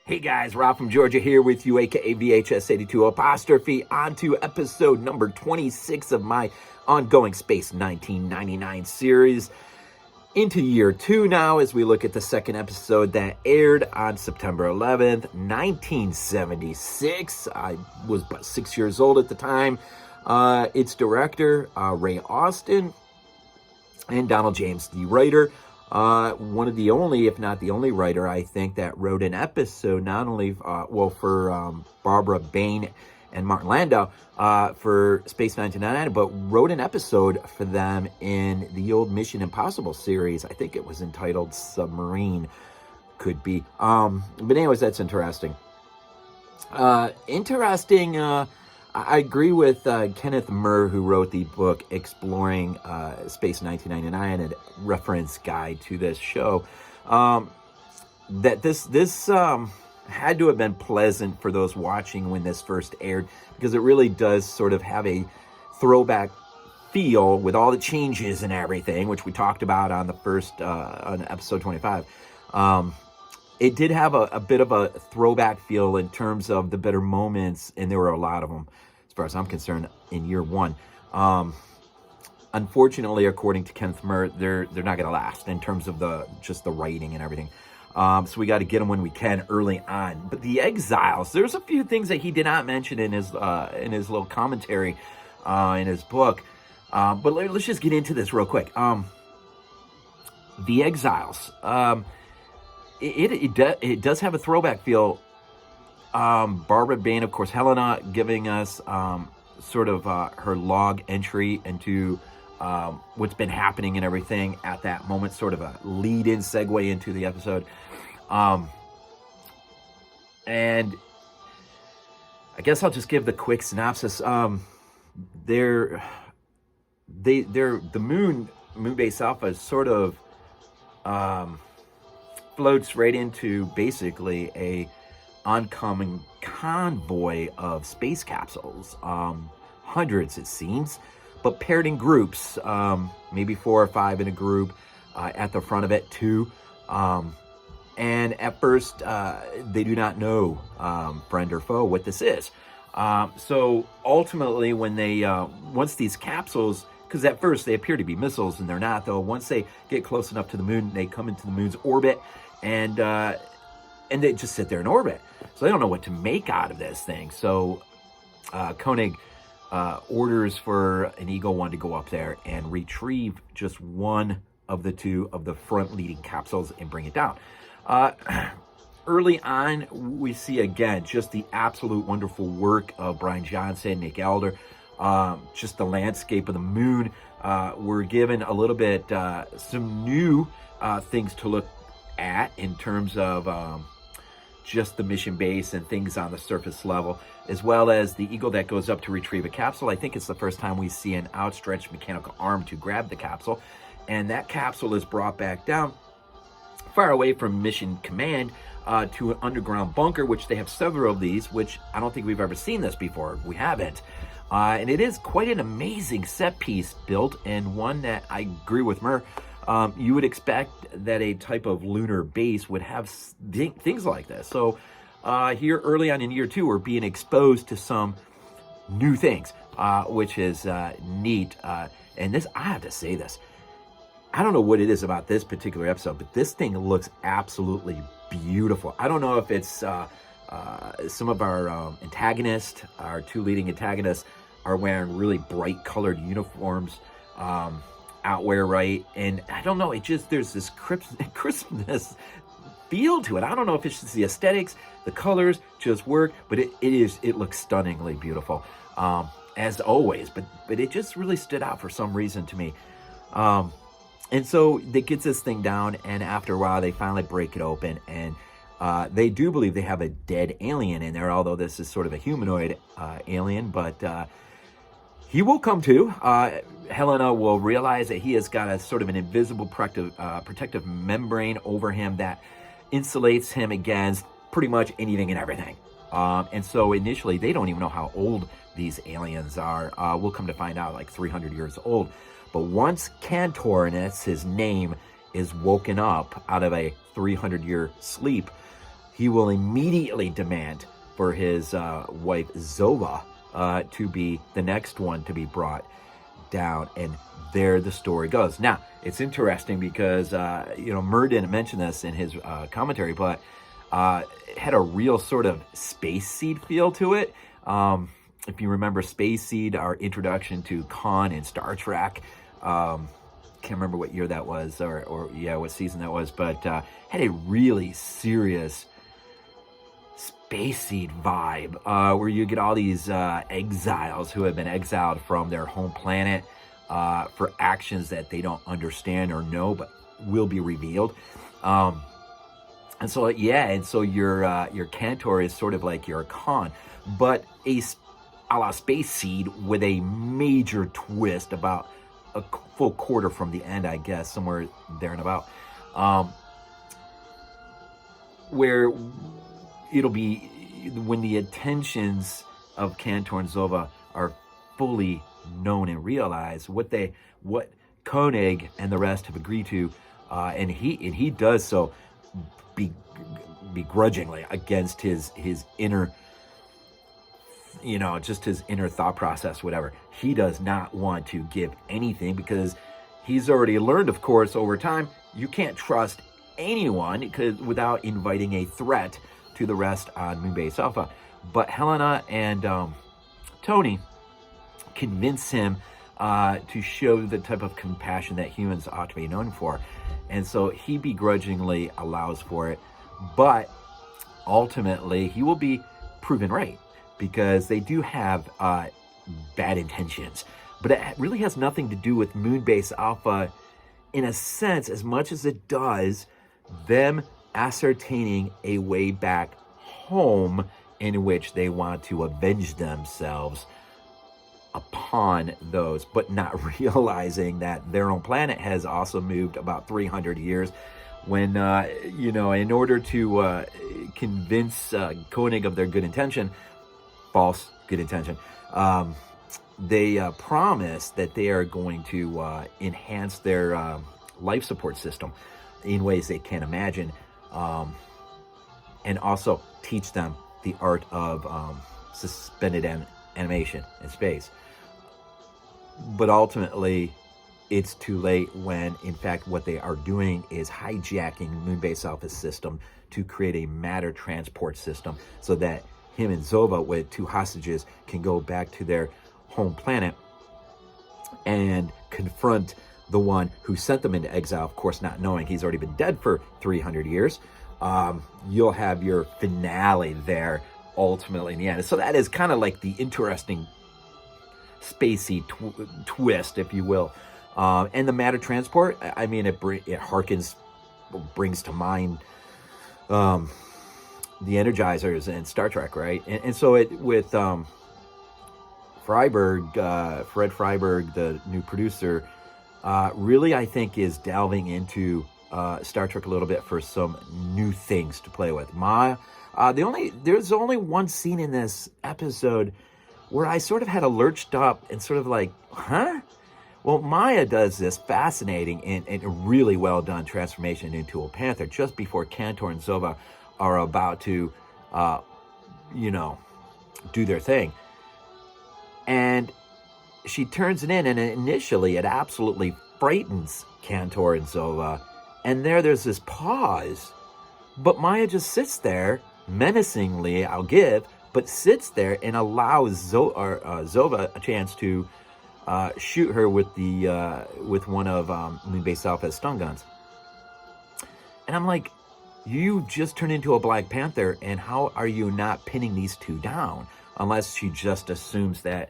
Hey guys, Rob from Georgia here with you, aka VHS82 apostrophe, on to episode number 26 of my ongoing Space 1999 series. Into year 2 now as we look at the second episode that aired on September 11th, 1976. I was about 6 years old at the time. Its director, Ray Austin, and Donald James, the writer. One of the only, if not the only writer, I think, that wrote an episode, not only, for Barbara Bain and Martin Landau for Space 1999, but wrote an episode for them in the old Mission Impossible series. I think it was entitled Submarine, could be. But anyways, that's interesting. I agree with Kenneth Muir, who wrote the book Exploring Space 1999, a reference guide to this show, that this had to have been pleasant for those watching when this first aired, because it really does sort of have a throwback feel with all the changes and everything, which we talked about on the first, on episode 25. It did have a bit of a throwback feel in terms of the better moments, and there were a lot of them, as far as I'm concerned, in year 1. Unfortunately, according to Kenneth Muir, they're not going to last in terms of just the writing and everything. So we got to get them when we can early on. But the Exiles, there's a few things that he did not mention in his little commentary in his book. But let's just get into this real quick. The Exiles. It does have a throwback feel. Barbara Bain, of course, Helena giving us sort of her log entry into what's been happening and everything at that moment, sort of a lead-in segue into the episode. And I guess I'll just give the quick synopsis. The Moonbase Alpha is sort of floats right into basically a oncoming convoy of space capsules, hundreds it seems, but paired in groups, maybe 4 or 5 in a group, at the front of it, 2. And at first, they do not know, friend or foe, what this is. So ultimately, when they, once these capsules, because at first they appear to be missiles, and they're not, though. Once they get close enough to the moon, they come into the moon's orbit, and they just sit there in orbit. So they don't know what to make out of this thing. So Koenig orders for an Eagle 1 to go up there and retrieve just one of the 2 of the front leading capsules and bring it down. Early on, we see, again, just the absolute wonderful work of Brian Johnson, Nick Elder, just the landscape of the moon. We're given a little bit, some new things to look at in terms of just the mission base and things on the surface level, as well as the Eagle that goes up to retrieve a capsule. I think it's the first time we see an outstretched mechanical arm to grab the capsule, and that capsule is brought back down far away from mission command to an underground bunker, which they have several of these, which I don't think we've ever seen this before. We haven't. And it is quite an amazing set piece built, and one that I agree with Muir. You would expect that a type of lunar base would have things like this. So here early on in year 2, we're being exposed to some new things, which is neat. And this, I have to say this, I don't know what it is about this particular episode, but this thing looks absolutely beautiful. I don't know if it's some of our antagonists, our 2 leading antagonists, are wearing really bright colored uniforms, outwear, right? And I don't know, it just, there's this crispness feel to it. I don't know if it's just the aesthetics, the colors just work, but it looks stunningly beautiful, as always, but it just really stood out for some reason to me. And so they get this thing down, and after a while they finally break it open, and they do believe they have a dead alien in there, although this is sort of a humanoid alien, but he will come to. Helena will realize that he has got a sort of an invisible protective membrane over him that insulates him against pretty much anything and everything. And so initially, they don't even know how old these aliens are. We'll come to find out, like 300 years old. But once Cantar, and that's his name, is woken up out of a 300-year sleep, he will immediately demand for his wife Zova to be the next one to be brought down, and there the story goes. Now, it's interesting because, Muir didn't mention this in his commentary, but it had a real sort of Space Seed feel to it. If you remember Space Seed, our introduction to Khan in Star Trek, can't remember what year that was, or what season that was, but had a really serious Space Seed vibe, where you get all these exiles who have been exiled from their home planet for actions that they don't understand or know, but will be revealed. And so your Cantar is sort of like your Khan, but a la Space Seed with a major twist about a full quarter from the end, I guess, somewhere there and about, where it'll be when the intentions of Cantar and Zova are fully known and realized, what Koenig and the rest have agreed to, and he does so begrudgingly against his inner, just his inner thought process, whatever. He does not want to give anything because he's already learned, of course, over time, you can't trust anyone without inviting a threat to the rest on Moonbase Alpha. But Helena and Tony convince him to show the type of compassion that humans ought to be known for. And so he begrudgingly allows for it. But ultimately, he will be proven right because they do have bad intentions. But it really has nothing to do with Moonbase Alpha in a sense, as much as it does them ascertaining a way back home in which they want to avenge themselves upon those, but not realizing that their own planet has also moved about 300 years when, in order to convince Koenig of their good intention, false good intention, they promise that they are going to enhance their life support system in ways they can't imagine, and also teach them the art of suspended animation in space. But ultimately, it's too late when, in fact, what they are doing is hijacking Moonbase Alpha's system to create a matter transport system so that him and Zova, with 2 hostages, can go back to their home planet and confront the one who sent them into exile, of course, not knowing he's already been dead for 300 years. You'll have your finale there ultimately in the end. So that is kind of like the interesting spacey twist, if you will. And the matter transport, I mean, it brings to mind the Energizers and Star Trek, right? And so it with Fred Freiberg, the new producer, really, I think, is delving into Star Trek a little bit for some new things to play with. There's only one scene in this episode where I sort of had a lurched up and sort of like, huh? Well, Maya does this fascinating and really well done transformation into a panther just before Cantar and Zova are about to, do their thing. And she turns it in, and initially it absolutely frightens Cantar and Zova. And there's this pause, but Maya just sits there menacingly, I'll give, but sits there and allows Zova a chance to shoot her with one of Moonbase Alpha's stun guns. And I'm like, you just turned into a Black Panther, and how are you not pinning these 2 down? Unless she just assumes that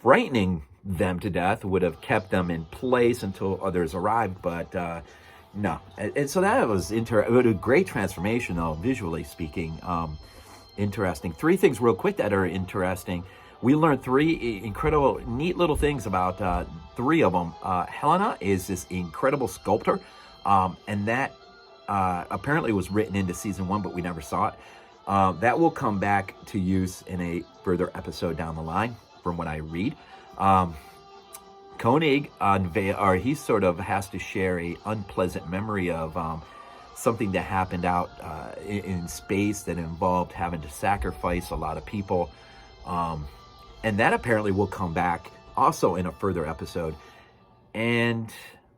frightening them to death would have kept them in place until others arrived, but no. And so that was a great transformation, though, visually speaking. Interesting. 3 things real quick that are interesting. We learned 3 incredible, neat little things about 3 of them. Helena is this incredible sculptor, and that apparently was written into season 1, but we never saw it. That will come back to use in a further episode down the line, from what I read. Koenig he sort of has to share a unpleasant memory of something that happened out in space that involved having to sacrifice a lot of people. And that apparently will come back also in a further episode. And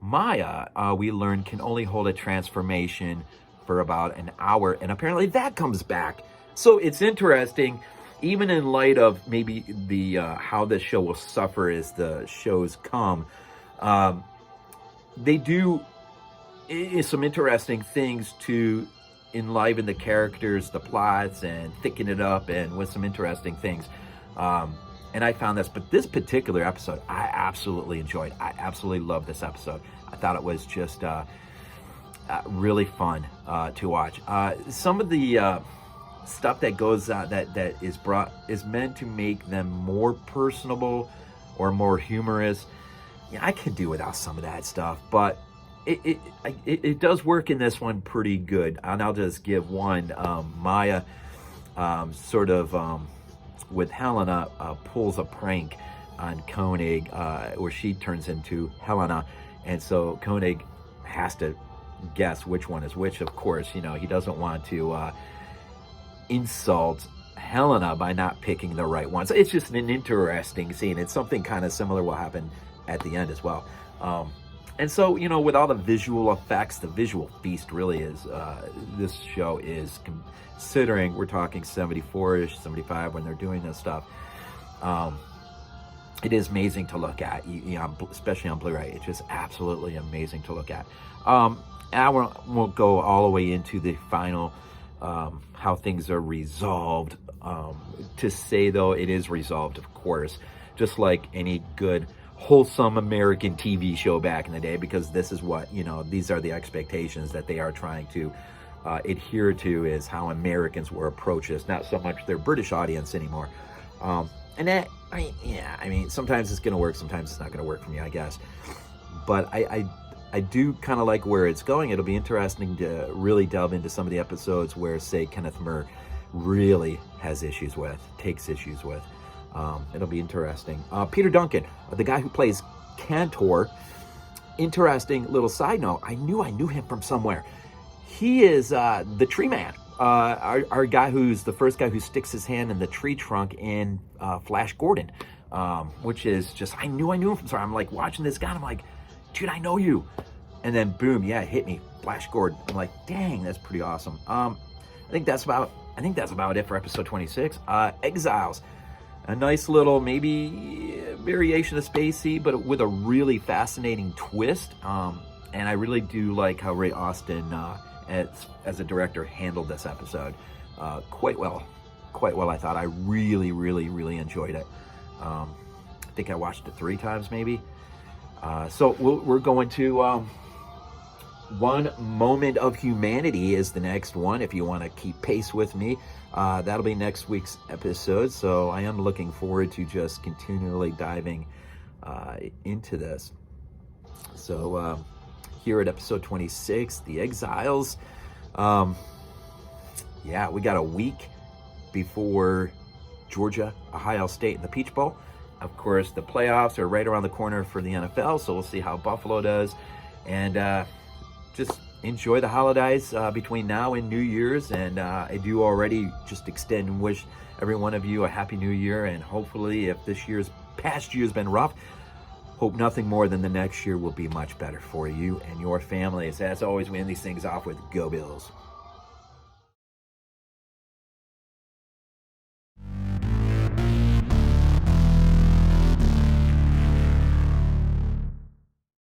Maya, we learned, can only hold a transformation for about an hour, and apparently that comes back. So it's interesting, even in light of maybe the how the show will suffer as the shows come. They do some interesting things to enliven the characters, the plots, and thicken it up, and with some interesting things. And I found this, but this particular episode, I absolutely enjoyed. I absolutely loved this episode. I thought it was just really fun to watch. Some of the stuff that goes that is brought is meant to make them more personable or more humorous. Yeah, I could do without some of that stuff, but it does work in this one pretty good. And I'll just give one. Maya sort of with Helena pulls a prank on Koenig where she turns into Helena, and so Koenig has to guess which one is which. Of course, he doesn't want to insult Helena by not picking the right one. So it's just an interesting scene. It's something kind of similar will happen at the end as well. And so, with all the visual effects, the visual feast really is, this show is, considering we're talking 74-ish, 75 when they're doing this stuff, it is amazing to look at, especially on Blu-ray. It's just absolutely amazing to look at. And I won't go all the way into the final, how things are resolved. To say, though, it is resolved, of course, just like any good wholesome American TV show back in the day, because this is what, these are the expectations that they are trying to adhere to, is how Americans will approach this, not so much their British audience anymore. And that, sometimes it's going to work, sometimes it's not going to work for me, I guess. But I do kind of like where it's going. It'll be interesting to really delve into some of the episodes where, say, Kenneth Muir really takes issues with. It'll be interesting. Peter Duncan, the guy who plays Cantar, interesting little side note. I knew him from somewhere. He is the tree man. Our guy who's the first guy who sticks his hand in the tree trunk in Flash Gordon, which is just, I knew him from somewhere. I'm like watching this guy, and I'm like, dude, I know you. And then boom, yeah, it hit me, Flash Gordon. I'm like, dang, that's pretty awesome. I think that's about it for episode 26. Exiles. A nice little, maybe, variation of Stacy, but with a really fascinating twist. And I really do like how Ray Austin, as a director, handled this episode quite well. I thought. I really, really, really enjoyed it. I think I watched it 3 times, maybe. So we're going to One Moment of Humanity is the next one, if you want to keep pace with me. That'll be next week's episode, so I am looking forward to just continually diving into this. So here at episode 26, The Exiles. Yeah, we got a week before Georgia, Ohio State in the Peach Bowl. Of course, the playoffs are right around the corner for the NFL, so we'll see how Buffalo does. And just enjoy the holidays between now and New Year's. And I do already just extend and wish every one of you a Happy New Year. And hopefully, if this past year's been rough, hope nothing more than the next year will be much better for you and your families. As always, we end these things off with Go Bills.